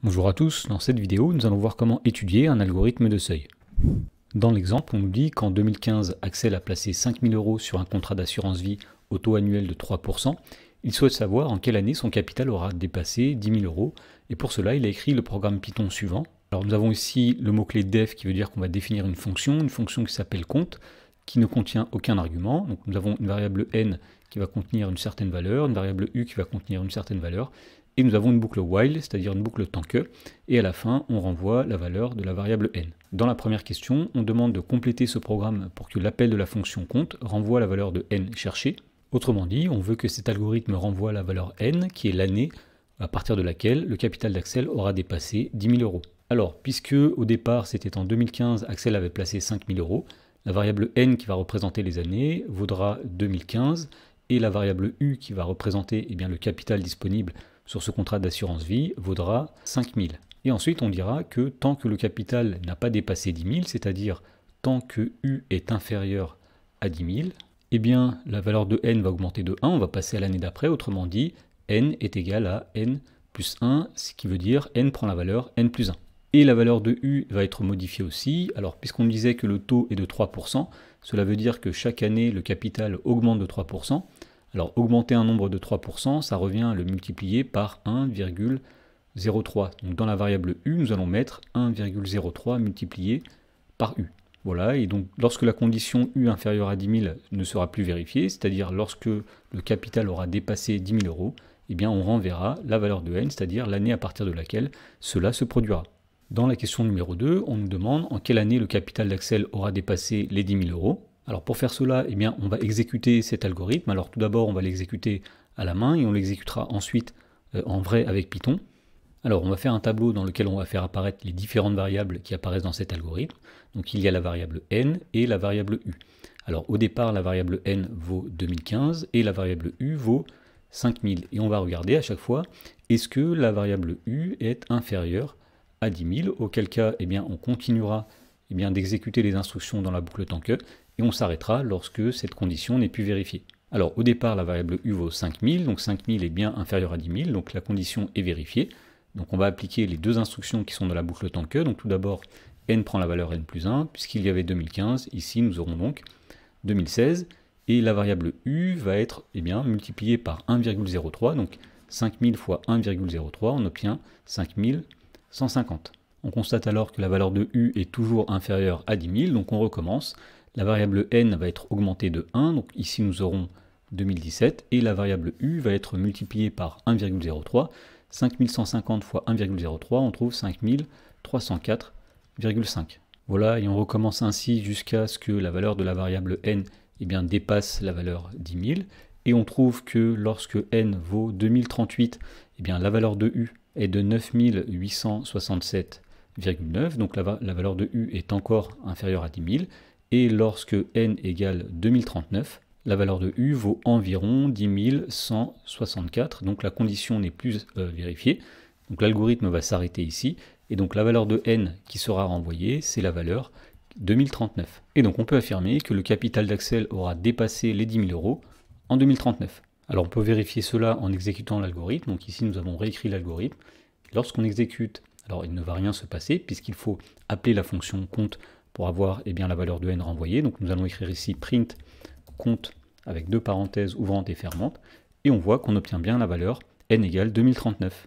Bonjour à tous, dans cette vidéo nous allons voir comment étudier un algorithme de seuil. Dans l'exemple on nous dit qu'en 2015 Axel a placé 5 000 € sur un contrat d'assurance vie au taux annuel de 3%. Il souhaite savoir en quelle année son capital aura dépassé 10 000 € et pour cela il a écrit le programme Python suivant. Alors nous avons ici le mot-clé def qui veut dire qu'on va définir une fonction qui s'appelle compte, qui ne contient aucun argument. Donc nous avons une variable n qui va contenir une certaine valeur, une variable u qui va contenir une certaine valeur, et nous avons une boucle while, c'est-à-dire une boucle tant que, et à la fin on renvoie la valeur de la variable n. Dans la première question, on demande de compléter ce programme pour que l'appel de la fonction compte renvoie la valeur de n cherchée. Autrement dit, on veut que cet algorithme renvoie la valeur n, qui est l'année à partir de laquelle le capital d'Axel aura dépassé 10 000 €. Alors, puisque au départ c'était en 2015, Axel avait placé 5 000 €, la variable n qui va représenter les années vaudra 2015, et la variable u qui va représenter le capital disponible sur ce contrat d'assurance vie vaudra 5 000. Et ensuite on dira que tant que le capital n'a pas dépassé 10 000, c'est-à-dire tant que u est inférieur à 10 000, eh bien la valeur de n va augmenter de 1, on va passer à l'année d'après, autrement dit n est égal à n plus 1, ce qui veut dire n prend la valeur n plus 1. Et la valeur de u va être modifiée aussi. Alors puisqu'on disait que le taux est de 3%, cela veut dire que chaque année le capital augmente de 3%. Alors augmenter un nombre de 3%, ça revient à le multiplier par 1,03. Donc dans la variable u, nous allons mettre 1,03 multiplié par u. Voilà, et donc lorsque la condition u inférieure à 10 000 ne sera plus vérifiée, c'est-à-dire lorsque le capital aura dépassé 10 000 €, eh bien on renverra la valeur de n, c'est-à-dire l'année à partir de laquelle cela se produira. Dans la question numéro 2, on nous demande en quelle année le capital d'Axel aura dépassé les 10 000 €. Alors pour faire cela, eh bien, on va exécuter cet algorithme. Alors tout d'abord, on va l'exécuter à la main et on l'exécutera ensuite en vrai avec Python. Alors on va faire un tableau dans lequel on va faire apparaître les différentes variables qui apparaissent dans cet algorithme. Donc il y a la variable n et la variable u. Alors au départ, la variable n vaut 2015 et la variable u vaut 5000. Et on va regarder à chaque fois, est-ce que la variable u est inférieure à 10 000, auquel cas eh bien, on continuera d'exécuter les instructions dans la boucle tant que, et on s'arrêtera lorsque cette condition n'est plus vérifiée. Alors au départ la variable u vaut 5000, donc 5000 est bien inférieur à 10 000, donc la condition est vérifiée. Donc on va appliquer les deux instructions qui sont dans la boucle tant que, donc tout d'abord n prend la valeur n plus 1, puisqu'il y avait 2015, ici nous aurons donc 2016, et la variable u va être multipliée par 1,03, donc 5000 fois 1,03, on obtient 5150. On constate alors que la valeur de u est toujours inférieure à 10 000, donc on recommence. La variable n va être augmentée de 1, donc ici nous aurons 2017, et la variable u va être multipliée par 1,03. 5150 fois 1,03, on trouve 5304,5. Voilà, et on recommence ainsi jusqu'à ce que la valeur de la variable n dépasse la valeur 10 000. Et on trouve que lorsque n vaut 2038, la valeur de u est de 9867,9, donc la valeur de u est encore inférieure à 10 000. Et lorsque n égale 2039, la valeur de u vaut environ 10 164, donc la condition n'est plus vérifiée. Donc l'algorithme va s'arrêter ici, et donc la valeur de n qui sera renvoyée, c'est la valeur 2039. Et donc on peut affirmer que le capital d'Axel aura dépassé les 10 000 € en 2039. Alors on peut vérifier cela en exécutant l'algorithme, donc ici nous avons réécrit l'algorithme. Lorsqu'on exécute, alors il ne va rien se passer, puisqu'il faut appeler la fonction compte pour avoir la valeur de n renvoyée. Donc nous allons écrire ici print compte avec deux parenthèses ouvrantes et fermantes, et on voit qu'on obtient bien la valeur n égale 2039.